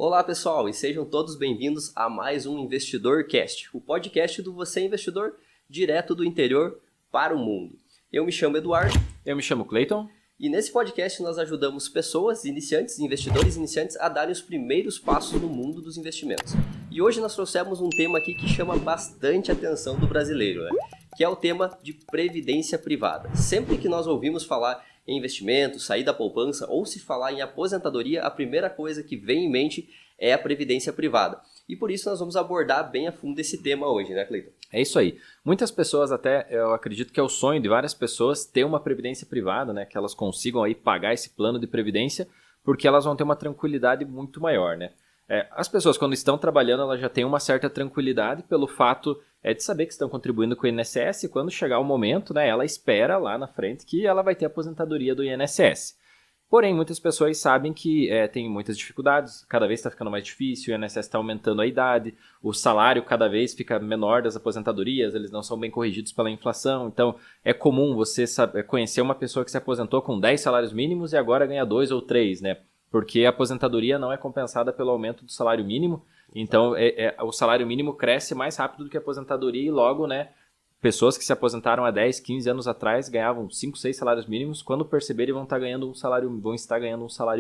Olá pessoal, e sejam todos bem-vindos a mais um Investidor Cast, o podcast do Você Investidor, direto do interior para o mundo. Eu me chamo Eduardo. Eu me chamo Clayton. E nesse podcast nós ajudamos pessoas iniciantes, investidores iniciantes, a darem os primeiros passos no mundo dos investimentos. E hoje nós trouxemos um tema aqui que chama bastante a atenção do brasileiro, que é o tema de previdência privada. Sempre que nós ouvimos falar em investimento, sair da poupança ou se falar em aposentadoria, a primeira coisa que vem em mente é a previdência privada. E por isso nós vamos abordar bem a fundo esse tema hoje, né, Cleiton? É isso aí. Muitas pessoas até, eu acredito que é o sonho de várias pessoas ter uma previdência privada, né? Que elas consigam aí pagar esse plano de previdência, porque elas vão ter uma tranquilidade muito maior, né? As pessoas, quando estão trabalhando, elas já têm uma certa tranquilidade pelo fato de saber que estão contribuindo com o INSS e quando chegar o momento, né, ela espera lá na frente que ela vai ter a aposentadoria do INSS. Porém, muitas pessoas sabem que tem muitas dificuldades, cada vez está ficando mais difícil, o INSS está aumentando a idade, o salário cada vez fica menor das aposentadorias, eles não são bem corrigidos pela inflação, então é comum você conhecer uma pessoa que se aposentou com 10 salários mínimos e agora ganha 2 ou 3, né? Porque a aposentadoria não é compensada pelo aumento do salário mínimo, então o salário mínimo cresce mais rápido do que a aposentadoria e logo, né, pessoas que se aposentaram há 10, 15 anos atrás ganhavam 5, 6 salários mínimos, quando perceberem vão estar ganhando um salário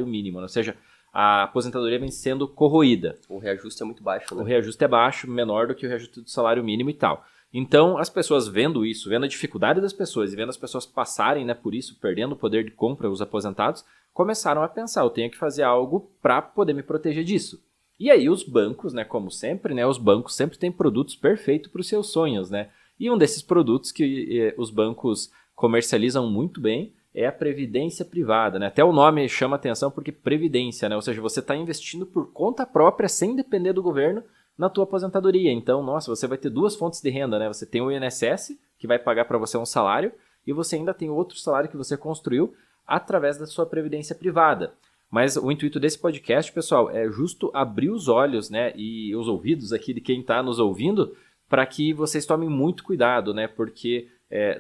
mínimo, ou seja, a aposentadoria vem sendo corroída. O reajuste é muito baixo, né? O reajuste é baixo, menor do que o reajuste do salário mínimo e tal. Então, as pessoas vendo isso, vendo a dificuldade das pessoas e vendo as pessoas passarem, né, por isso, perdendo o poder de compra, os aposentados, começaram a pensar, eu tenho que fazer algo para poder me proteger disso. E aí os bancos, né, como sempre, né, os bancos sempre têm produtos perfeitos para os seus sonhos, né? E um desses produtos que os bancos comercializam muito bem é a previdência privada, né? Até o nome chama atenção porque previdência, né? Ou seja, você está investindo por conta própria, sem depender do governo, na tua aposentadoria. Então, nossa, você vai ter duas fontes de renda, né? Você tem o INSS, que vai pagar para você um salário, e você ainda tem outro salário que você construiu através da sua previdência privada. Mas o intuito desse podcast, pessoal, é justo abrir os olhos, né, e os ouvidos aqui de quem está nos ouvindo, para que vocês tomem muito cuidado, né? Porque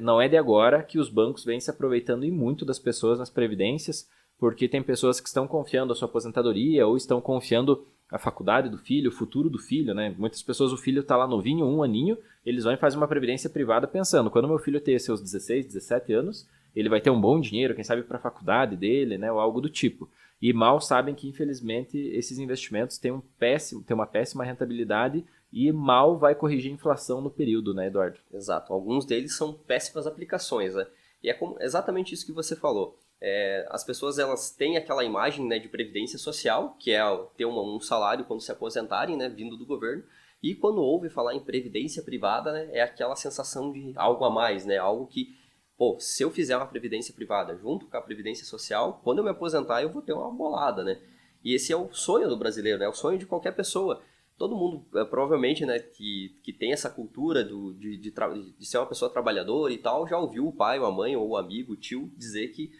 não é de agora que os bancos vêm se aproveitando e muito das pessoas nas previdências, porque tem pessoas que estão confiando a sua aposentadoria ou estão confiando a faculdade do filho, o futuro do filho, né? Muitas pessoas, o filho está lá novinho, 1 aninho, eles vão e fazem uma previdência privada pensando, quando meu filho ter seus 16, 17 anos, ele vai ter um bom dinheiro, quem sabe para a faculdade dele, né? Ou algo do tipo. E mal sabem que, infelizmente, esses investimentos têm uma péssima rentabilidade e mal vai corrigir a inflação no período, né, Eduardo? Exato. Alguns deles são péssimas aplicações, né? E é exatamente isso que você falou. As pessoas elas têm aquela imagem, né, de previdência social, que é ter um salário quando se aposentarem, né, vindo do governo. E quando ouve falar em previdência privada, né, é aquela sensação de algo a mais, né? Algo que, se eu fizer uma previdência privada junto com a previdência social, quando eu me aposentar eu vou ter uma bolada, né? E esse é o sonho do brasileiro, né? É o sonho de qualquer pessoa. Todo mundo, provavelmente, né, que tem essa cultura de ser uma pessoa trabalhadora e tal, já ouviu o pai, ou a mãe, ou o amigo, o tio, dizer que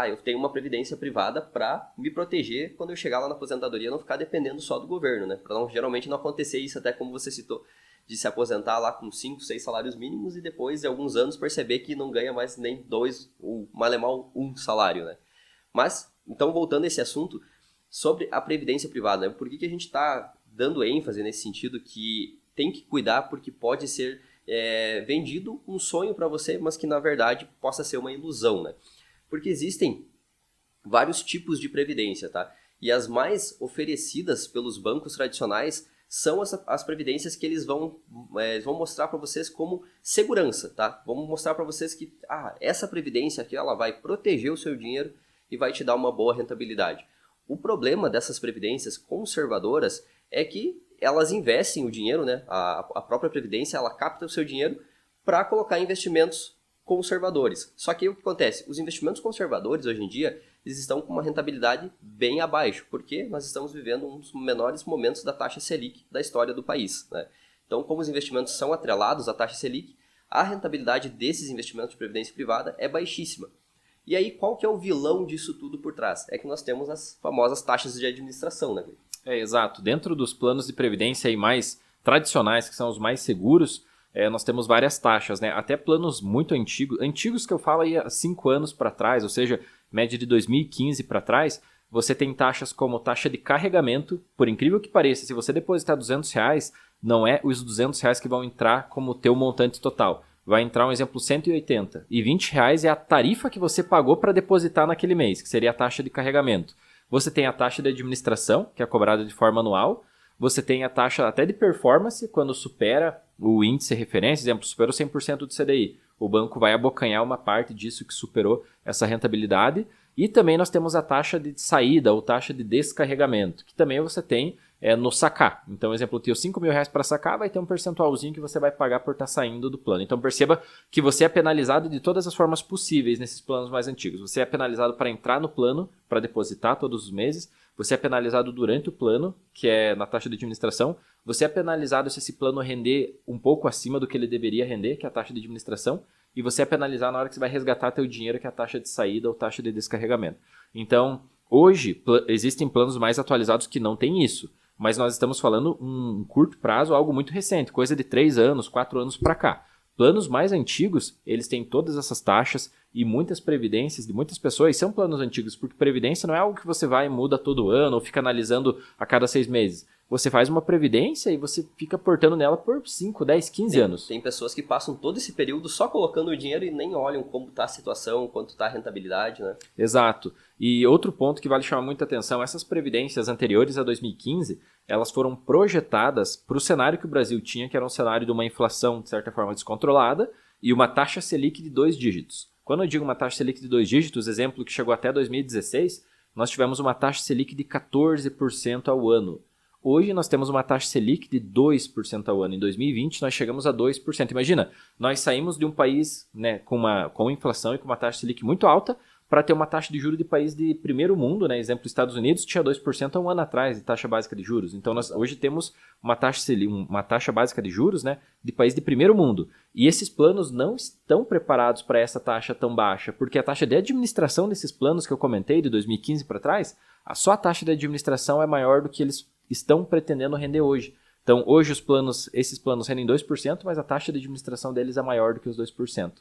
eu tenho uma previdência privada para me proteger quando eu chegar lá na aposentadoria, não ficar dependendo só do governo, né? Para geralmente não acontecer isso, até como você citou, de se aposentar lá com 5, 6 salários mínimos e depois de alguns anos perceber que não ganha mais nem 2 ou mal 1 salário, né? Mas, então voltando a esse assunto, sobre a previdência privada, né? Por que a gente está dando ênfase nesse sentido que tem que cuidar porque pode ser vendido um sonho para você, mas que na verdade possa ser uma ilusão, né? Porque existem vários tipos de previdência, tá? E as mais oferecidas pelos bancos tradicionais são as previdências que eles vão mostrar para vocês como segurança, tá? Vamos mostrar para vocês que essa previdência aqui ela vai proteger o seu dinheiro e vai te dar uma boa rentabilidade. O problema dessas previdências conservadoras é que elas investem o dinheiro, né? A própria previdência ela capta o seu dinheiro para colocar em investimentos conservadores. Só que o que acontece? Os investimentos conservadores hoje em dia eles estão com uma rentabilidade bem abaixo, porque nós estamos vivendo um dos menores momentos da taxa Selic da história do país, né? Então, como os investimentos são atrelados à taxa Selic, a rentabilidade desses investimentos de previdência privada é baixíssima. E aí, qual que é o vilão disso tudo por trás? É que nós temos as famosas taxas de administração, né? Exato. Dentro dos planos de previdência aí mais tradicionais, que são os mais seguros, nós temos várias taxas, né? Até planos muito antigos que eu falo aí há 5 anos para trás, ou seja, média de 2015 para trás, você tem taxas como taxa de carregamento. Por incrível que pareça, se você depositar R$200, não é os R$200 que vão entrar como teu montante total. Vai entrar um exemplo 180. E R$20 é a tarifa que você pagou para depositar naquele mês, que seria a taxa de carregamento. Você tem a taxa de administração, que é cobrada de forma anual. Você tem a taxa até de performance, quando supera o índice referência, exemplo, superou 100% do CDI. O banco vai abocanhar uma parte disso que superou essa rentabilidade. E também nós temos a taxa de saída ou taxa de descarregamento, que também você tem no sacar. Então, exemplo, eu tenho R$5.000 para sacar, vai ter um percentualzinho que você vai pagar por estar saindo do plano. Então, perceba que você é penalizado de todas as formas possíveis nesses planos mais antigos. Você é penalizado para entrar no plano, para depositar todos os meses. Você é penalizado durante o plano, que é na taxa de administração. Você é penalizado se esse plano render um pouco acima do que ele deveria render, que é a taxa de administração. E você é penalizado na hora que você vai resgatar teu dinheiro, que é a taxa de saída ou taxa de descarregamento. Então, hoje, existem planos mais atualizados que não têm isso. Mas nós estamos falando um curto prazo, algo muito recente, coisa de 3 anos, 4 anos para cá. Planos mais antigos, eles têm todas essas taxas e muitas previdências de muitas pessoas são planos antigos, porque previdência não é algo que você vai e muda todo ano ou fica analisando a cada 6 meses. Você faz uma previdência e você fica portando nela por 5, 10, 15 anos. Tem pessoas que passam todo esse período só colocando o dinheiro e nem olham como está a situação, quanto está a rentabilidade, né? Exato. E outro ponto que vale chamar muita atenção, essas previdências anteriores a 2015, elas foram projetadas para o cenário que o Brasil tinha, que era um cenário de uma inflação, de certa forma, descontrolada e uma taxa Selic de 2 dígitos. Quando eu digo uma taxa Selic de 2 dígitos, exemplo que chegou até 2016, nós tivemos uma taxa Selic de 14% ao ano. Hoje nós temos uma taxa Selic de 2% ao ano. Em 2020 nós chegamos a 2%. Imagina, nós saímos de um país, né, com inflação e com uma taxa Selic muito alta para ter uma taxa de juros de país de primeiro mundo, né? Exemplo, Estados Unidos tinha 2% há um ano atrás de taxa básica de juros. Então nós hoje temos uma taxa básica de juros, né, de país de primeiro mundo. E esses planos não estão preparados para essa taxa tão baixa, porque a taxa de administração desses planos que eu comentei de 2015 para trás, só a taxa de administração é maior do que eles estão pretendendo render hoje. Então, hoje esses planos rendem 2%, mas a taxa de administração deles é maior do que os 2%.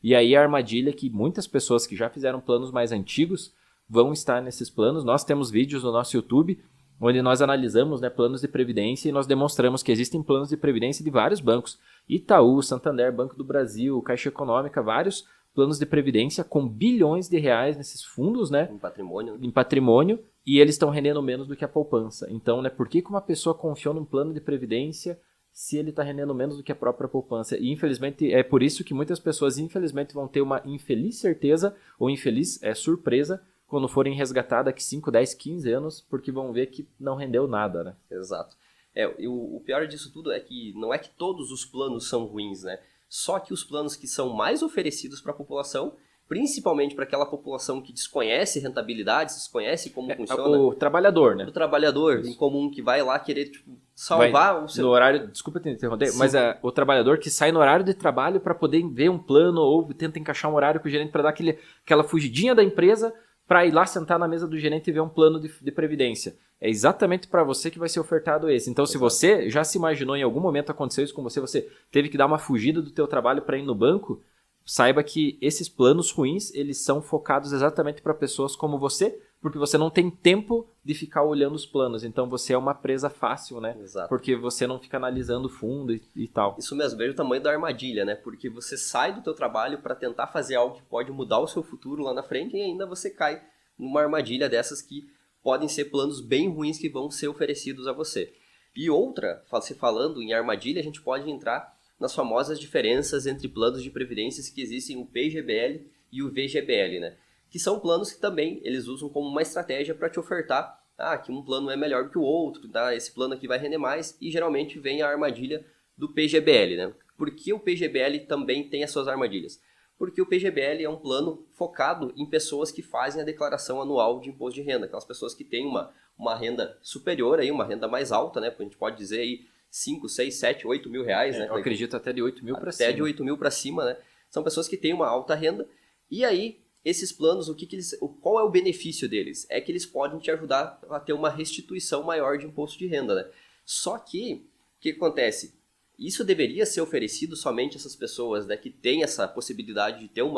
E aí a armadilha que muitas pessoas que já fizeram planos mais antigos vão estar nesses planos. Nós temos vídeos no nosso YouTube onde nós analisamos, né, planos de previdência e nós demonstramos que existem planos de previdência de vários bancos. Itaú, Santander, Banco do Brasil, Caixa Econômica, vários planos de previdência com bilhões de reais nesses fundos, né? Em patrimônio, e eles estão rendendo menos do que a poupança. Então, né, por que uma pessoa confiou num plano de previdência se ele está rendendo menos do que a própria poupança? E, infelizmente, é por isso que muitas pessoas, infelizmente, vão ter uma infeliz certeza ou infeliz surpresa quando forem resgatar daqui 5, 10, 15 anos, porque vão ver que não rendeu nada, né? Exato. E o pior disso tudo é que não é que todos os planos são ruins, né? Só que os planos que são mais oferecidos para a população, principalmente para aquela população que desconhece rentabilidade, desconhece como funciona. O trabalhador, né? O trabalhador em comum que vai lá querer salvar o seu... No horário, desculpa te interromper, sim, mas o trabalhador que sai no horário de trabalho para poder ver um plano ou tenta encaixar um horário com o gerente para dar aquela fugidinha da empresa para ir lá sentar na mesa do gerente e ver um plano de previdência. É exatamente para você que vai ser ofertado esse. Então, se você já se imaginou em algum momento aconteceu isso com você, você teve que dar uma fugida do teu trabalho para ir no banco, saiba que esses planos ruins, eles são focados exatamente para pessoas como você, porque você não tem tempo de ficar olhando os planos. Então, você é uma presa fácil, né? Exato. Porque você não fica analisando fundo e tal. Isso mesmo, veja o tamanho da armadilha, né? Porque você sai do teu trabalho para tentar fazer algo que pode mudar o seu futuro lá na frente e ainda você cai numa armadilha dessas que podem ser planos bem ruins que vão ser oferecidos a você. E outra, se falando em armadilha, a gente pode entrar nas famosas diferenças entre planos de previdências que existem o PGBL e o VGBL, né? Que são planos que também eles usam como uma estratégia para te ofertar que um plano é melhor que o outro, esse plano aqui vai render mais, e geralmente vem a armadilha do PGBL, né? Por que o PGBL também tem as suas armadilhas? Porque o PGBL é um plano focado em pessoas que fazem a declaração anual de imposto de renda, aquelas pessoas que têm uma renda superior, aí, uma renda mais alta, né? A gente pode dizer aí 5, 6, 7, 8 mil reais, né? Eu acredito até de 8 mil para cima. Até de 8 mil para cima, né? São pessoas que têm uma alta renda. E aí, esses planos, qual é o benefício deles? É que eles podem te ajudar a ter uma restituição maior de imposto de renda, né? Só que, o que acontece? Isso deveria ser oferecido somente a essas pessoas, né, que têm essa possibilidade de ter um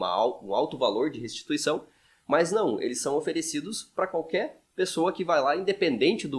alto valor de restituição, Mas não, eles são oferecidos para qualquer pessoa que vai lá, independente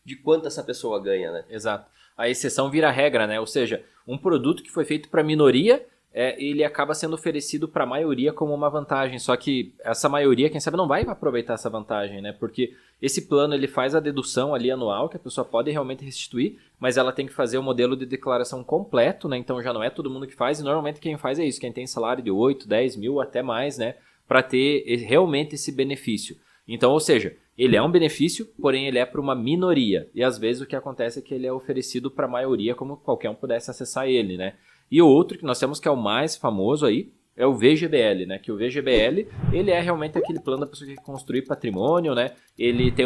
de quanto essa pessoa ganha, né? Exato. A exceção vira regra, né? Ou seja, um produto que foi feito para minoria, ele acaba sendo oferecido para a maioria como uma vantagem. Só que essa maioria, quem sabe, não vai aproveitar essa vantagem, né? Porque esse plano ele faz a dedução ali anual, que a pessoa pode realmente restituir, mas ela tem que fazer o modelo de declaração completo, né? Então já não é todo mundo que faz, e normalmente quem faz é isso, quem tem salário de 8, 10 mil, até mais, né? Para ter realmente esse benefício. Então, ou seja, ele é um benefício, porém ele é para uma minoria. E às vezes o que acontece é que ele é oferecido para a maioria, como qualquer um pudesse acessar ele, né? E o outro que nós temos, que é o mais famoso aí, é o VGBL, né? Que o VGBL, ele é realmente aquele plano da pessoa que quer construir patrimônio, né? Ele tem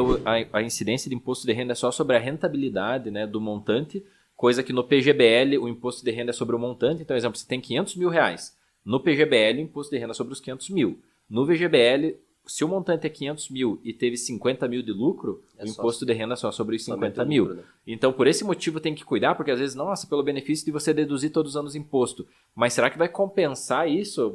a incidência de imposto de renda só sobre a rentabilidade, né, do montante, coisa que no PGBL o imposto de renda é sobre o montante. Então, exemplo, você tem 500 mil reais. No PGBL, o imposto de renda é sobre os 500 mil. No VGBL, se o montante é 500 mil e teve 50 mil de lucro, o imposto de renda é só sobre os 50 mil. Lucro, né? Então, por esse motivo, tem que cuidar, porque às vezes, nossa, pelo benefício de você deduzir todos os anos imposto. Mas será que vai compensar isso?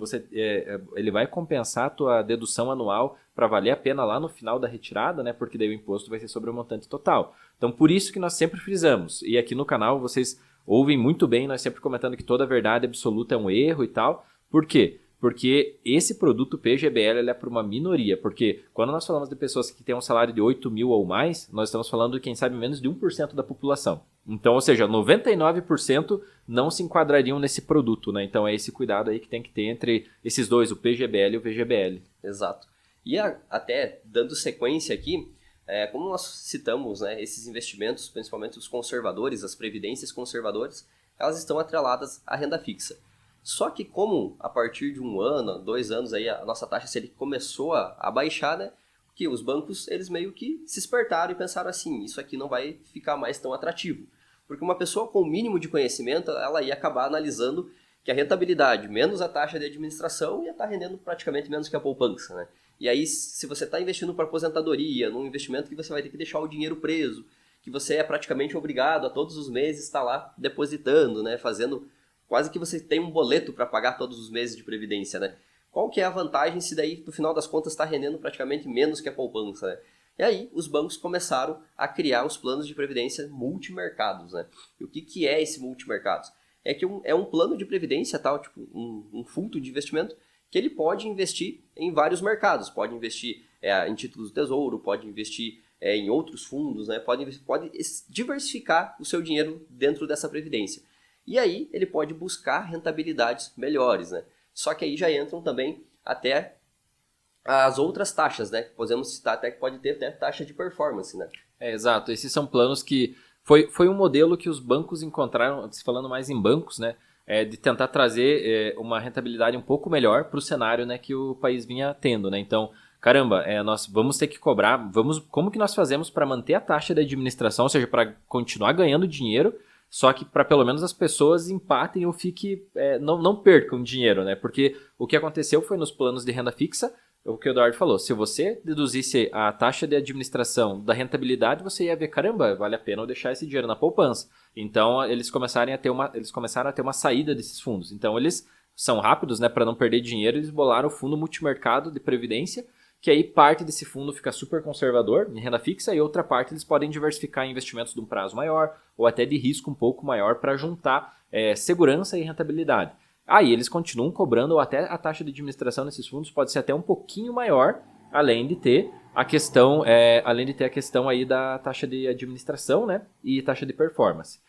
Ele vai compensar a tua dedução anual para valer a pena lá no final da retirada, né? Porque daí o imposto vai ser sobre o montante total. Então, por isso que nós sempre frisamos. E aqui no canal, vocês ouvem muito bem, nós sempre comentando que toda verdade absoluta é um erro e tal. Por quê? Porque esse produto PGBL ele é para uma minoria. Porque quando nós falamos de pessoas que têm um salário de 8 mil ou mais, nós estamos falando de, quem sabe, menos de 1% da população. Então, ou seja, 99% não se enquadrariam nesse produto, né? Então é esse cuidado aí que tem que ter entre esses dois, o PGBL e o VGBL. Exato. E até dando sequência aqui, como nós citamos, né, esses investimentos, principalmente os conservadores, as previdências conservadoras, elas estão atreladas à renda fixa. Só que como a partir de 1 ano, 2 anos, aí a nossa taxa Selic começou a baixar, né? Que os bancos, eles meio que se espertaram e pensaram assim, isso aqui não vai ficar mais tão atrativo. Porque uma pessoa com o mínimo de conhecimento, ela ia acabar analisando que a rentabilidade menos a taxa de administração ia estar rendendo praticamente menos que a poupança, né? E aí, se você está investindo para aposentadoria, num investimento que você vai ter que deixar o dinheiro preso, que você é praticamente obrigado a todos os meses estar lá depositando, né? Fazendo... Quase que você tem um boleto para pagar todos os meses de previdência, né? Qual que é a vantagem se daí, no final das contas, está rendendo praticamente menos que a poupança, né? E aí, os bancos começaram a criar os planos de previdência multimercados, né? E o que é esse multimercados? É que é um plano de previdência, tal, tipo um fundo de investimento, que ele pode investir em vários mercados. Pode investir em títulos do tesouro, pode investir em outros fundos, né? Pode diversificar o seu dinheiro dentro dessa previdência. E aí ele pode buscar rentabilidades melhores, né? Só que aí já entram também até as outras taxas, né? Podemos citar até que pode ter até taxa de performance, né? Exato. Esses são planos que... Foi um modelo que os bancos encontraram, falando mais em bancos, né? De tentar trazer uma rentabilidade um pouco melhor para o cenário, né, que o país vinha tendo, né? Então, caramba, nós vamos ter que cobrar... Como que nós fazemos para manter a taxa de administração, ou seja, para continuar ganhando dinheiro, só que para pelo menos as pessoas empatem ou não percam dinheiro, né? Porque o que aconteceu foi nos planos de renda fixa, o que o Eduardo falou, se você deduzisse a taxa de administração da rentabilidade, você ia ver, caramba, vale a pena eu deixar esse dinheiro na poupança. Então eles começaram a ter uma saída desses fundos. Então eles são rápidos, né, para não perder dinheiro, eles bolaram o fundo multimercado de previdência, que aí parte desse fundo fica super conservador em renda fixa e outra parte eles podem diversificar em investimentos de um prazo maior ou até de risco um pouco maior para juntar segurança e rentabilidade. Aí eles continuam cobrando, ou até a taxa de administração nesses fundos pode ser até um pouquinho maior, além de ter a questão aí da taxa de administração, né, e taxa de performance.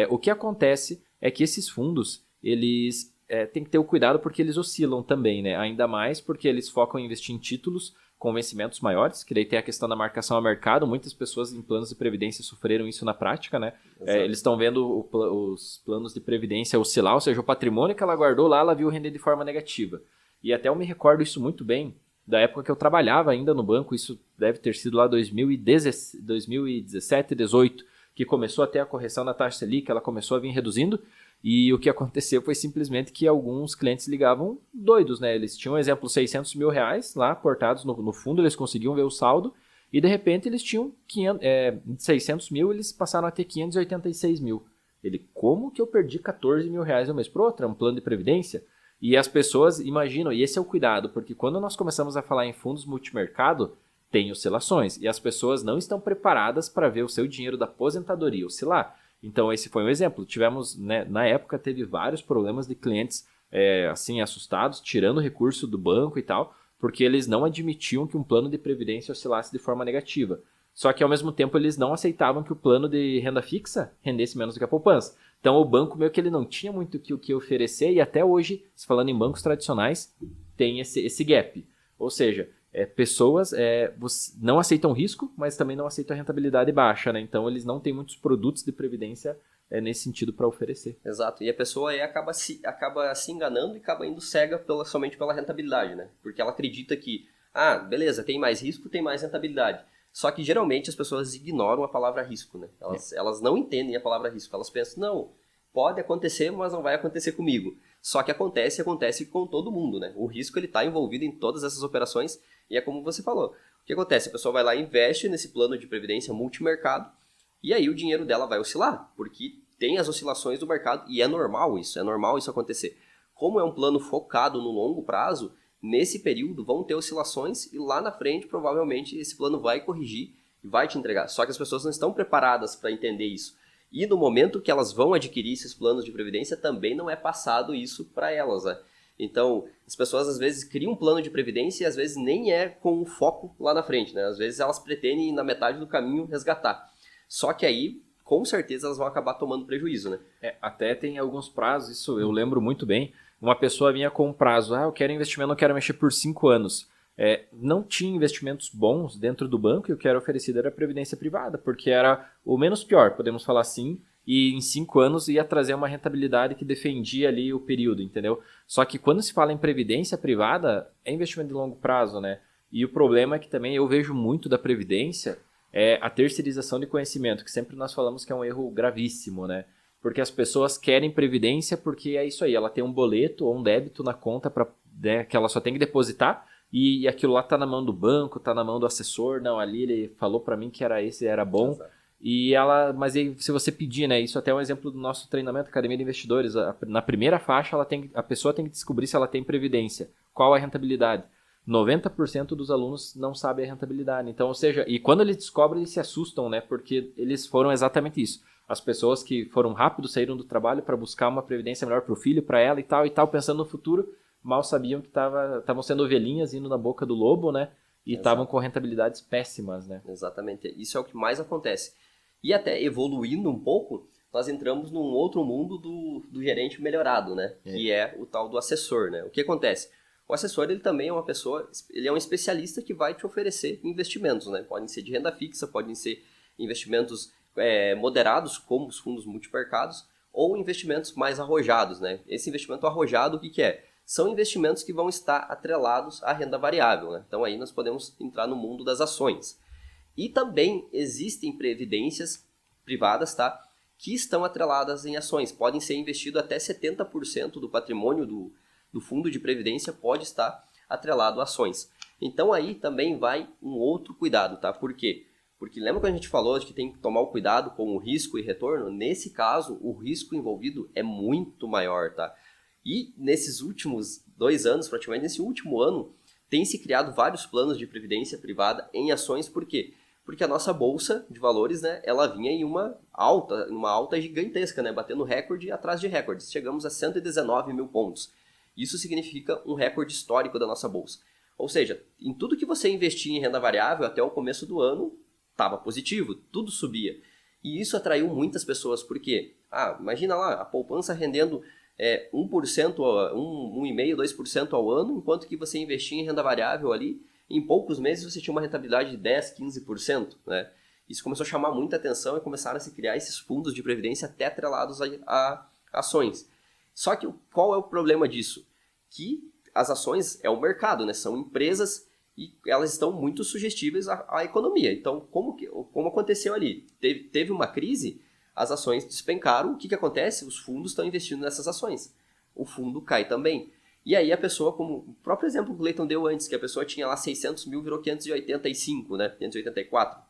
O que acontece é que esses fundos, eles têm que ter o cuidado porque eles oscilam também, né, ainda mais porque eles focam em investir em títulos com vencimentos maiores, que daí tem a questão da marcação a mercado. Muitas pessoas em planos de previdência sofreram isso na prática, né? Eles estão vendo os planos de previdência oscilar, ou seja, o patrimônio que ela guardou lá, ela viu render de forma negativa. E até eu me recordo isso muito bem, da época que eu trabalhava ainda no banco, isso deve ter sido lá 2017, 2018, que começou até a correção da taxa Selic, ela começou a vir reduzindo. E o que aconteceu foi simplesmente que alguns clientes ligavam doidos, né? Eles tinham, exemplo, 600 mil reais lá aportados no fundo, eles conseguiam ver o saldo e de repente eles tinham 600 mil, eles passaram a ter 586 mil. Como que eu perdi 14 mil reais no mês? Para outra, um plano de previdência? E as pessoas imaginam, e esse é o cuidado, porque quando nós começamos a falar em fundos multimercado, tem oscilações, e as pessoas não estão preparadas para ver o seu dinheiro da aposentadoria oscilar. Então esse foi um exemplo. Tivemos, né, na época, teve vários problemas de clientes assim assustados, tirando recurso do banco e tal, porque eles não admitiam que um plano de previdência oscilasse de forma negativa. Só que ao mesmo tempo eles não aceitavam que o plano de renda fixa rendesse menos do que a poupança. Então o banco meio que ele não tinha muito o que oferecer, e até hoje, falando em bancos tradicionais, tem esse gap. Ou seja, pessoas não aceitam risco, mas também não aceitam a rentabilidade baixa, né? Então eles não têm muitos produtos de previdência nesse sentido para oferecer. Exato, e a pessoa aí acaba se enganando e acaba indo cega somente pela rentabilidade, né? Porque ela acredita que, beleza, tem mais risco, tem mais rentabilidade. Só que geralmente as pessoas ignoram a palavra risco, né? Elas não entendem a palavra risco, elas pensam, não, pode acontecer, mas não vai acontecer comigo. Só que acontece com todo mundo, né? O risco ele está envolvido em todas essas operações e é como você falou. O que acontece? A pessoa vai lá e investe nesse plano de previdência multimercado e aí o dinheiro dela vai oscilar, porque tem as oscilações do mercado e é normal isso acontecer. Como é um plano focado no longo prazo, nesse período vão ter oscilações e lá na frente provavelmente esse plano vai corrigir e vai te entregar. Só que as pessoas não estão preparadas para entender isso. E no momento que elas vão adquirir esses planos de previdência, também não é passado isso para elas, né? Então, as pessoas às vezes criam um plano de previdência e às vezes nem é com o foco lá na frente, né? Às vezes elas pretendem, na metade do caminho, resgatar. Só que aí, com certeza, elas vão acabar tomando prejuízo, né? Até tem alguns prazos, isso eu lembro muito bem. Uma pessoa vinha com um prazo, eu quero investimento, não quero mexer por 5 anos. Não tinha investimentos bons dentro do banco e o que era oferecido era a previdência privada, porque era o menos pior, podemos falar assim, e em 5 anos ia trazer uma rentabilidade que defendia ali o período, entendeu? Só que quando se fala em previdência privada, é investimento de longo prazo, né? E o problema é que também eu vejo muito da previdência a terceirização de conhecimento, que sempre nós falamos que é um erro gravíssimo, né? Porque as pessoas querem previdência porque é isso aí, ela tem um boleto ou um débito na conta que ela só tem que depositar e aquilo lá tá na mão do banco, tá na mão do assessor, não, ali ele falou para mim que era bom. Exato. Mas aí, se você pedir, né, isso até é um exemplo do nosso treinamento Academia de Investidores, na primeira faixa a pessoa tem que descobrir se ela tem previdência, qual a rentabilidade. 90% dos alunos não sabem a rentabilidade. Então, ou seja, e quando eles descobrem, eles se assustam, né? Porque eles foram exatamente isso. As pessoas que foram rápido saíram do trabalho para buscar uma previdência melhor para o filho, para ela e tal, pensando no futuro, mal sabiam que estavam sendo ovelhinhas indo na boca do lobo, né? E estavam com rentabilidades péssimas, né? Exatamente. Isso é o que mais acontece. E até evoluindo um pouco, nós entramos num outro mundo do gerente melhorado, né? Que é o tal do assessor, né? O que acontece? O assessor, ele também é uma pessoa, ele é um especialista que vai te oferecer investimentos, né? Podem ser de renda fixa, podem ser investimentos moderados, como os fundos multimercados, ou investimentos mais arrojados, né? Esse investimento arrojado, o que é? São investimentos que vão estar atrelados à renda variável, né? Então aí nós podemos entrar no mundo das ações. E também existem previdências privadas, tá? Que estão atreladas em ações. Podem ser investido até 70% do patrimônio do fundo de previdência pode estar atrelado a ações. Então aí também vai um outro cuidado, tá? Por quê? Porque lembra que a gente falou de que tem que tomar o cuidado com o risco e retorno? Nesse caso, o risco envolvido é muito maior, tá? E nesses últimos 2 anos, praticamente nesse último ano, tem se criado vários planos de previdência privada em ações. Por quê? Porque a nossa bolsa de valores, né, ela vinha em uma alta gigantesca, né, batendo recorde atrás de recordes. Chegamos a 119 mil pontos. Isso significa um recorde histórico da nossa bolsa. Ou seja, em tudo que você investia em renda variável até o começo do ano, estava positivo, tudo subia. E isso atraiu muitas pessoas, porque, imagina lá, a poupança rendendo 1%, 1,5%, 2% ao ano, enquanto que você investia em renda variável ali, em poucos meses você tinha uma rentabilidade de 10%, 15%, né? Isso começou a chamar muita atenção e começaram a se criar esses fundos de previdência até atrelados a ações. Só que qual é o problema disso? Que as ações é o mercado, né? São empresas e elas estão muito sugestíveis à economia. Então, como aconteceu ali? Teve uma crise, as ações despencaram. O que acontece? Os fundos estão investindo nessas ações. O fundo cai também. E aí a pessoa, como o próprio exemplo que o Cleiton deu antes, que a pessoa tinha lá 600 mil, virou 585, né? 584.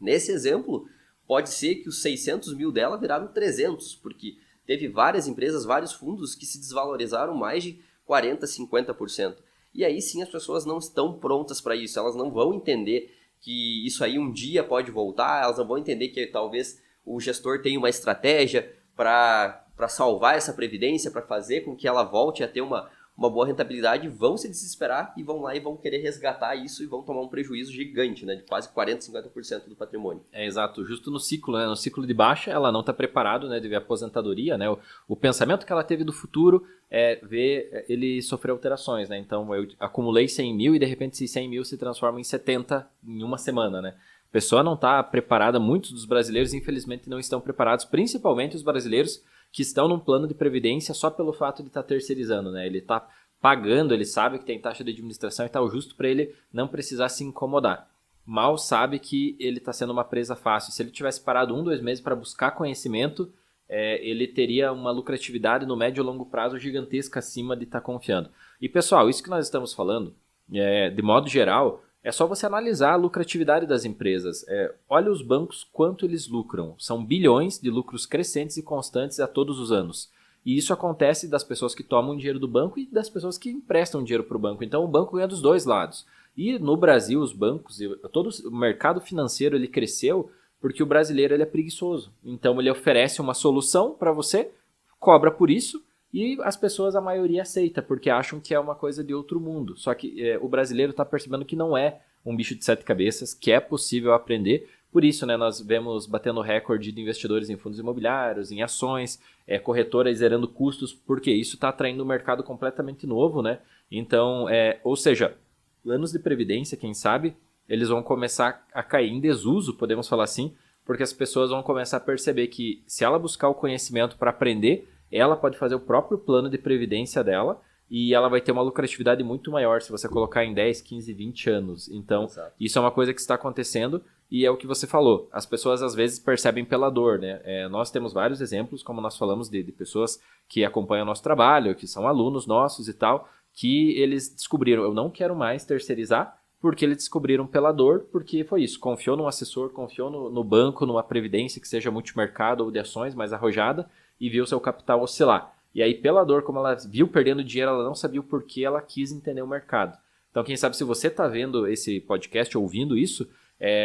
Nesse exemplo, pode ser que os 600 mil dela viraram 300, porque teve várias empresas, vários fundos que se desvalorizaram mais de 40%, 50%. E aí sim as pessoas não estão prontas para isso, elas não vão entender que isso aí um dia pode voltar, elas não vão entender que talvez o gestor tenha uma estratégia para salvar essa previdência, para fazer com que ela volte a ter uma boa rentabilidade, vão se desesperar e vão lá e vão querer resgatar isso e vão tomar um prejuízo gigante, né, de quase 40%, 50% do patrimônio. Exato, justo no ciclo, né, no ciclo de baixa, ela não está preparada, né, devido à aposentadoria, né, o pensamento que ela teve do futuro é ver ele sofrer alterações, né, então eu acumulei 100 mil e de repente esses 100 mil se transformam em 70 em uma semana, né. A pessoa não está preparada, muitos dos brasileiros infelizmente não estão preparados, principalmente os brasileiros que estão num plano de previdência só pelo fato de estar terceirizando, né? Ele está pagando, ele sabe que tem taxa de administração e tal, justo para ele não precisar se incomodar. Mal sabe que ele está sendo uma presa fácil. Se ele tivesse parado 1, 2 meses para buscar conhecimento, ele teria uma lucratividade no médio e longo prazo gigantesca acima de estar confiando. E pessoal, isso que nós estamos falando, de modo geral, é só você analisar a lucratividade das empresas. Olha os bancos, quanto eles lucram. São bilhões de lucros crescentes e constantes a todos os anos. E isso acontece das pessoas que tomam dinheiro do banco e das pessoas que emprestam dinheiro para o banco. Então o banco ganha dos dois lados. E no Brasil, os bancos, todo o mercado financeiro ele cresceu porque o brasileiro ele é preguiçoso. Então ele oferece uma solução para você, cobra por isso. E as pessoas, a maioria, aceita, porque acham que é uma coisa de outro mundo. Só que o brasileiro está percebendo que não é um bicho de 7 cabeças, que é possível aprender. Por isso, né, nós vemos batendo recorde de investidores em fundos imobiliários, em ações, corretoras zerando custos, porque isso está atraindo um mercado completamente novo, né? Então, ou seja, planos de previdência, quem sabe, eles vão começar a cair em desuso, podemos falar assim, porque as pessoas vão começar a perceber que se ela buscar o conhecimento para aprender, ela pode fazer o próprio plano de previdência dela e ela vai ter uma lucratividade muito maior se você colocar em 10, 15, 20 anos. Então, Exato. Isso é uma coisa que está acontecendo e é o que você falou. As pessoas às vezes percebem pela dor, né? Nós temos vários exemplos, como nós falamos, de pessoas que acompanham o nosso trabalho, que são alunos nossos e tal, que eles descobriram, eu não quero mais terceirizar, porque eles descobriram pela dor, porque foi isso, confiou num assessor, confiou no banco, numa previdência que seja multimercado ou de ações mais arrojada, e viu seu capital oscilar. E aí, pela dor, como ela viu perdendo dinheiro, ela não sabia o porquê, ela quis entender o mercado. Então, quem sabe, se você está vendo esse podcast, ouvindo isso,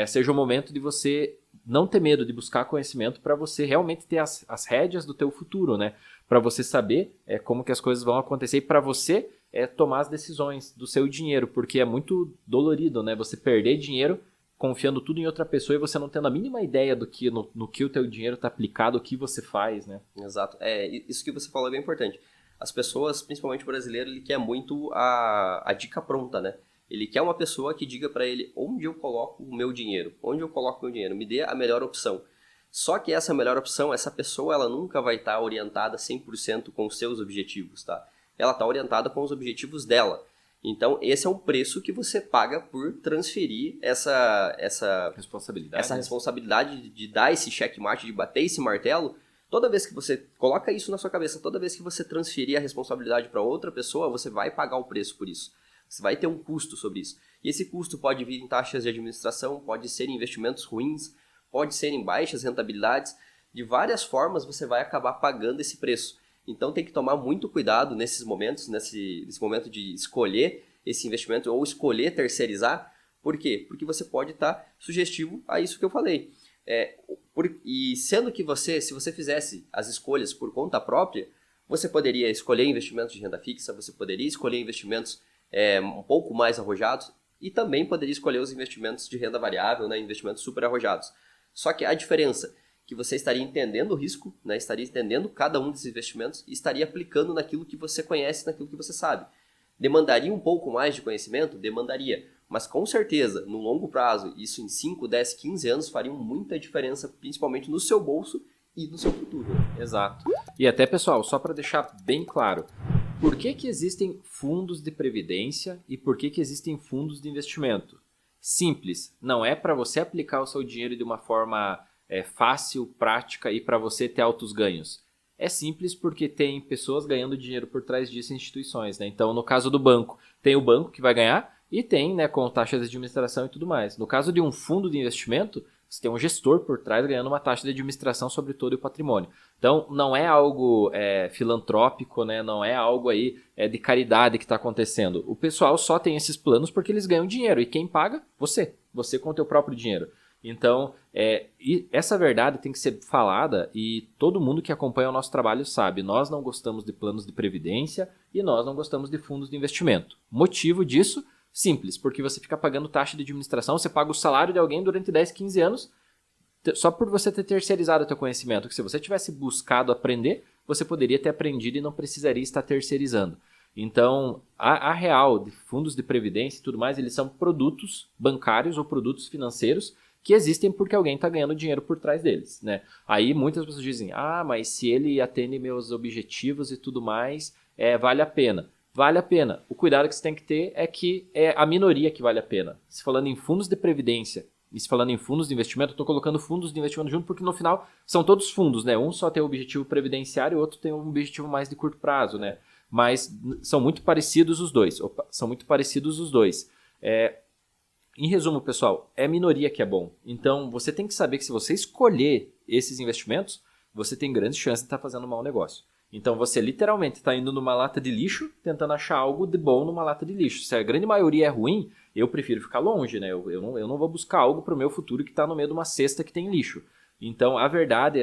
seja o momento de você não ter medo de buscar conhecimento para você realmente ter as rédeas do teu futuro, né? Para você saber como que as coisas vão acontecer e para você tomar as decisões do seu dinheiro, porque é muito dolorido, né? Você perder dinheiro confiando tudo em outra pessoa e você não tendo a mínima ideia do que no que o teu dinheiro está aplicado, o que você faz, né? Exato. Isso que você falou é bem importante. As pessoas, principalmente o brasileiro, ele quer muito a dica pronta, né? Ele quer uma pessoa que diga para ele onde eu coloco o meu dinheiro, me dê a melhor opção. Só que essa melhor opção, essa pessoa, ela nunca vai estar orientada 100% com os seus objetivos, tá? Ela está orientada com os objetivos dela. Então, esse é um preço que você paga por transferir essa responsabilidade de dar esse checkmate, de bater esse martelo. Toda vez que você coloca isso na sua cabeça, toda vez que você transferir a responsabilidade para outra pessoa, você vai pagar o preço por isso. Você vai ter um custo sobre isso. E esse custo pode vir em taxas de administração, pode ser em investimentos ruins, pode ser em baixas rentabilidades. De várias formas, você vai acabar pagando esse preço. Então tem que tomar muito cuidado nesses momentos, nesse momento de escolher esse investimento ou escolher terceirizar. Por quê? Porque você pode estar sugestivo a isso que eu falei. E sendo que se você fizesse as escolhas por conta própria, você poderia escolher investimentos de renda fixa, você poderia escolher investimentos um pouco mais arrojados e também poderia escolher os investimentos de renda variável, né, investimentos super arrojados. Só que a diferença que você estaria entendendo o risco, né, estaria entendendo cada um desses investimentos e estaria aplicando naquilo que você conhece, naquilo que você sabe. Demandaria um pouco mais de conhecimento? Demandaria. Mas com certeza, no longo prazo, isso em 5, 10, 15 anos faria muita diferença, principalmente no seu bolso e no seu futuro. Exato. E até, pessoal, só para deixar bem claro, por que existem fundos de previdência e por que existem fundos de investimento? Simples, não é para você aplicar o seu dinheiro de uma forma fácil, prática e para você ter altos ganhos. É simples porque tem pessoas ganhando dinheiro por trás disso em instituições, né? Então, no caso do banco, tem o banco que vai ganhar e tem, né, com taxas de administração e tudo mais. No caso de um fundo de investimento, Você tem um gestor por trás ganhando uma taxa de administração sobre todo o patrimônio. Então, não é algo filantrópico, né? Não é algo aí de caridade que está acontecendo. O pessoal só tem esses planos porque eles ganham dinheiro. E quem paga? Você. Você com o teu próprio dinheiro. Então, e essa verdade tem que ser falada e todo mundo que acompanha o nosso trabalho sabe. Nós não gostamos de planos de previdência e nós não gostamos de fundos de investimento. Motivo disso? Simples, porque você fica pagando taxa de administração, você paga o salário de alguém durante 10, 15 anos só por você ter terceirizado o teu conhecimento. Que se você tivesse buscado aprender, você poderia ter aprendido e não precisaria estar terceirizando. Então, a real de fundos de previdência e tudo mais, eles são produtos bancários ou produtos financeiros que existem porque alguém está ganhando dinheiro por trás deles, né? Aí muitas pessoas dizem, mas se ele atende meus objetivos e tudo mais, vale a pena. Vale a pena. O cuidado que você tem que ter é que é a minoria que vale a pena. Se falando em fundos de previdência e se falando em fundos de investimento, eu estou colocando fundos de investimento junto porque no final são todos fundos, né? Um só tem o objetivo previdenciário e o outro tem um objetivo mais de curto prazo, né? Mas são muito parecidos os dois. Em resumo, pessoal, é a minoria que é bom. Então, você tem que saber que se você escolher esses investimentos, você tem grandes chances de estar fazendo um mau negócio. Então, você literalmente está indo numa lata de lixo, tentando achar algo de bom numa lata de lixo. Se a grande maioria é ruim, eu prefiro ficar longe, né? Eu não vou buscar algo para o meu futuro que está no meio de uma cesta que tem lixo. Então, a verdade,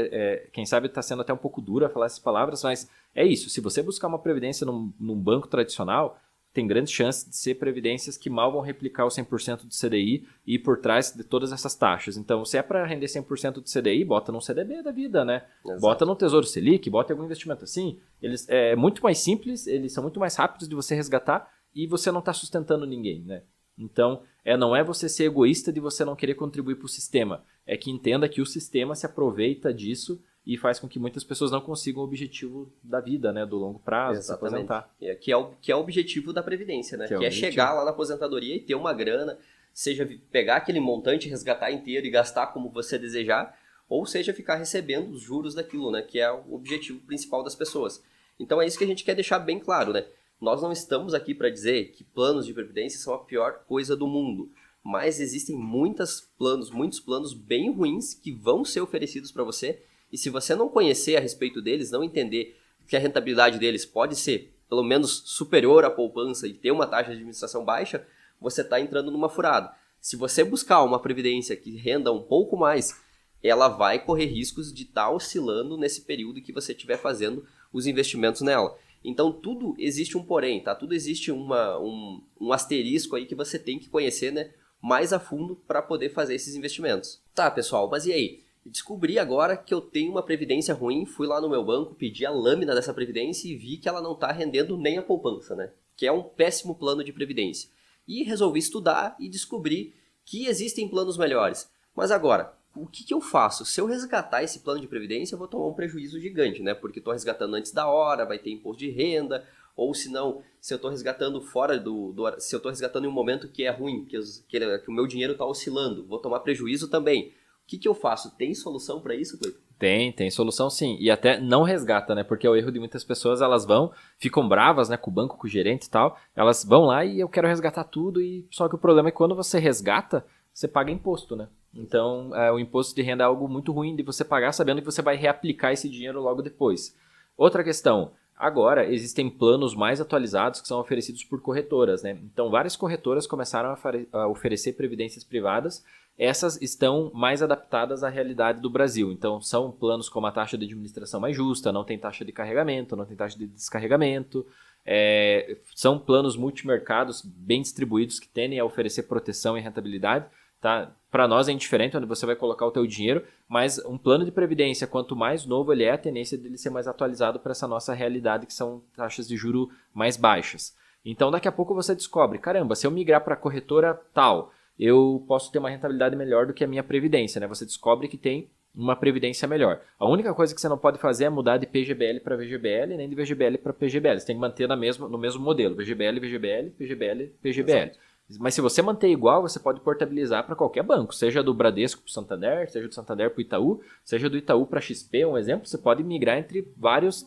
quem sabe está sendo até um pouco dura falar essas palavras, mas é isso. Se você buscar uma previdência num banco tradicional, tem grandes chances de ser previdências que mal vão replicar o 100% do CDI e ir por trás de todas essas taxas. Então, se é para render 100% do CDI, bota num CDB da vida, né? Exato. Bota no Tesouro Selic, bota em algum investimento assim. Eles é muito mais simples, eles são muito mais rápidos de você resgatar e você não está sustentando ninguém, né? Então, não é você ser egoísta de você não querer contribuir para o sistema. É que entenda que o sistema se aproveita disso e faz com que muitas pessoas não consigam o objetivo da vida, né, do longo prazo, se aposentar. Que é o objetivo da Previdência, né? Que é chegar lá na aposentadoria e ter uma grana, seja pegar aquele montante, resgatar inteiro e gastar como você desejar, ou seja, ficar recebendo os juros daquilo, né? Que é o objetivo principal das pessoas. Então é isso que a gente quer deixar bem claro, né? Nós não estamos aqui para dizer que planos de previdência são a pior coisa do mundo, mas existem muitos planos bem ruins que vão ser oferecidos para você. E se você não conhecer a respeito deles, não entender que a rentabilidade deles pode ser pelo menos superior à poupança e ter uma taxa de administração baixa, você está entrando numa furada. Se você buscar uma previdência que renda um pouco mais, ela vai correr riscos de estar oscilando nesse período que você estiver fazendo os investimentos nela. Então tudo existe um porém, tá? Tudo existe um asterisco aí que você tem que conhecer, né, mais a fundo para poder fazer esses investimentos. Tá, pessoal, mas e aí? Descobri agora que eu tenho uma previdência ruim, fui lá no meu banco, pedi a lâmina dessa previdência e vi que ela não está rendendo nem a poupança, né? Que é um péssimo plano de previdência. E resolvi estudar e descobri que existem planos melhores. Mas agora, o que eu faço? Se eu resgatar esse plano de previdência, eu vou tomar um prejuízo gigante, né? Porque estou resgatando antes da hora, vai ter imposto de renda, ou se não, se eu estou resgatando se eu estou resgatando em um momento que é ruim, que o meu dinheiro está oscilando, vou tomar prejuízo também. O que eu faço? Tem solução para isso, Cleiton? Tem solução sim. E até não resgata, né? Porque é o erro de muitas pessoas, elas ficam bravas, né, com o banco, com o gerente e tal. Elas vão lá e eu quero resgatar tudo. Só que o problema é que quando você resgata, você paga imposto, né? Então, o imposto de renda é algo muito ruim de você pagar, sabendo que você vai reaplicar esse dinheiro logo depois. Outra questão. Agora, existem planos mais atualizados que são oferecidos por corretoras, né? Então, várias corretoras começaram a oferecer previdências privadas. Essas estão mais adaptadas à realidade do Brasil. Então, são planos com uma taxa de administração mais justa, não tem taxa de carregamento, não tem taxa de descarregamento. São planos multimercados bem distribuídos que tendem a oferecer proteção e rentabilidade. Tá? Para nós é indiferente onde você vai colocar o teu dinheiro, mas um plano de previdência, quanto mais novo ele é, a tendência dele ser mais atualizado para essa nossa realidade, que são taxas de juro mais baixas. Então, daqui a pouco você descobre, caramba, se eu migrar para a corretora tal, eu posso ter uma rentabilidade melhor do que a minha previdência, né? Você descobre que tem uma previdência melhor. A única coisa que você não pode fazer é mudar de PGBL para VGBL, nem de VGBL para PGBL. Você tem que manter no mesmo modelo, VGBL, VGBL, PGBL, PGBL. Exato. Mas se você manter igual, você pode portabilizar para qualquer banco, seja do Bradesco para o Santander, seja do Santander para o Itaú, seja do Itaú para a XP, um exemplo, você pode migrar entre vários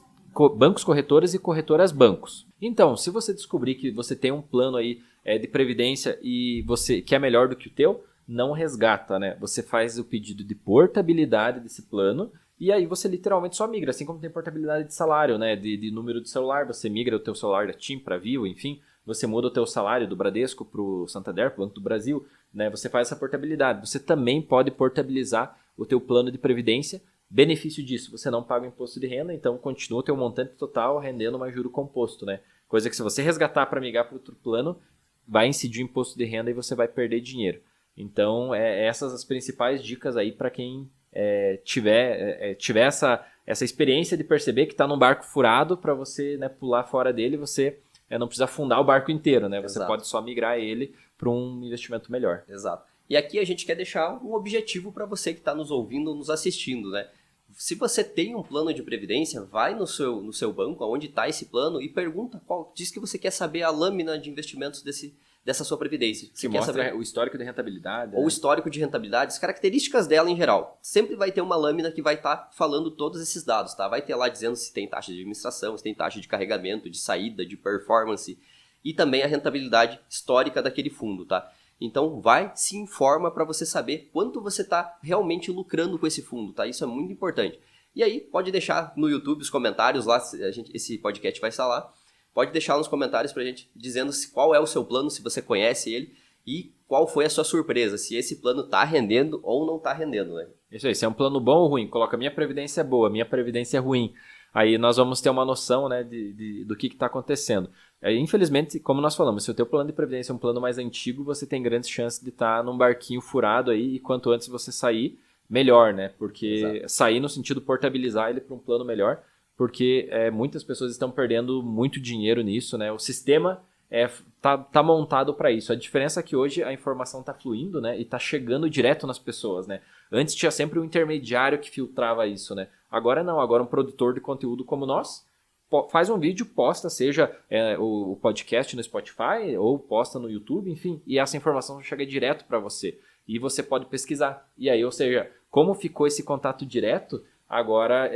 bancos corretores e corretoras bancos. Então, se você descobrir que você tem um plano aí de previdência e que é melhor do que o teu, não resgata, né? Você faz o pedido de portabilidade desse plano e aí você literalmente só migra, assim como tem portabilidade de salário, né? De número de celular, você migra o teu celular da TIM para Vivo, enfim, você muda o teu salário do Bradesco para o Santander, para o Banco do Brasil, né? Você faz essa portabilidade. Você também pode portabilizar o teu plano de previdência. Benefício disso, você não paga o imposto de renda, então continua o teu montante total rendendo mais juro composto, né? Coisa que se você resgatar para migrar para outro plano, vai incidir o imposto de renda e você vai perder dinheiro. Então, essas as principais dicas aí para quem tiver essa experiência de perceber que está num barco furado, para você, né, pular fora dele, você não precisa afundar o barco inteiro, né? Você pode só migrar ele para um investimento melhor. Exato. E aqui a gente quer deixar um objetivo para você que está nos ouvindo, nos assistindo, né? Se você tem um plano de previdência, vai no seu banco, onde está esse plano, e pergunta diz que você quer saber a lâmina de investimentos dessa sua previdência. Que mostra saber o histórico de rentabilidade. Ou o histórico de rentabilidade, as características dela em geral. Sempre vai ter uma lâmina que vai estar falando todos esses dados, tá? Vai ter lá dizendo se tem taxa de administração, se tem taxa de carregamento, de saída, de performance, e também a rentabilidade histórica daquele fundo, tá? Então, se informa para você saber quanto você está realmente lucrando com esse fundo, tá? Isso é muito importante. E aí, pode deixar no YouTube os comentários lá, esse podcast vai estar lá. Pode deixar nos comentários pra gente dizendo qual é o seu plano, se você conhece ele, e qual foi a sua surpresa, se esse plano tá rendendo ou não tá rendendo, né? Isso aí, se é um plano bom ou ruim, coloca minha previdência é boa, minha previdência é ruim. Aí nós vamos ter uma noção, né, do que está acontecendo. Infelizmente, como nós falamos, se o teu plano de previdência é um plano mais antigo, você tem grandes chances de estar num barquinho furado aí, e quanto antes você sair, melhor, né? Porque sair no sentido portabilizar ele para um plano melhor, porque muitas pessoas estão perdendo muito dinheiro nisso, né? O sistema tá montado para isso. A diferença é que hoje a informação está fluindo, né? E está chegando direto nas pessoas, né? Antes tinha sempre um intermediário que filtrava isso, né? Agora não, agora um produtor de conteúdo como nós faz um vídeo, posta, seja o podcast no Spotify ou posta no YouTube, enfim, e essa informação chega direto para você. E você pode pesquisar. E aí, ou seja, como ficou esse contato direto, agora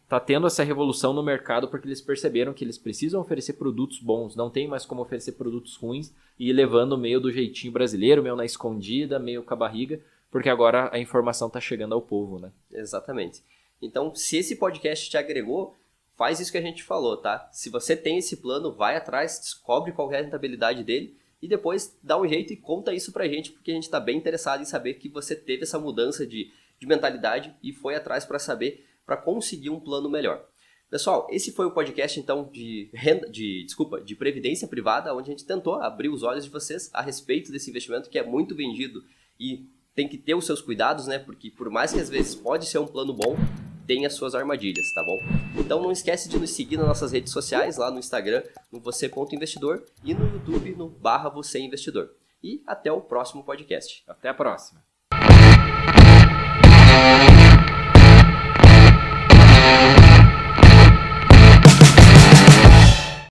está tendo essa revolução no mercado porque eles perceberam que eles precisam oferecer produtos bons, não tem mais como oferecer produtos ruins e ir levando meio do jeitinho brasileiro, meio na escondida, meio com a barriga, porque agora a informação está chegando ao povo, né? Exatamente. Então, se esse podcast te agregou, faz isso que a gente falou, tá? Se você tem esse plano, vai atrás, descobre qual é a rentabilidade dele e depois dá um jeito e conta isso pra gente, porque a gente está bem interessado em saber que você teve essa mudança de mentalidade e foi atrás para conseguir um plano melhor. Pessoal, esse foi o podcast então de previdência privada, onde a gente tentou abrir os olhos de vocês a respeito desse investimento que é muito vendido e tem que ter os seus cuidados, né? Porque por mais que às vezes pode ser um plano bom, tem as suas armadilhas, tá bom? Então não esquece de nos seguir nas nossas redes sociais, lá no Instagram, no você.investidor e no YouTube, no /vocêinvestidor. E até o próximo podcast. Até a próxima.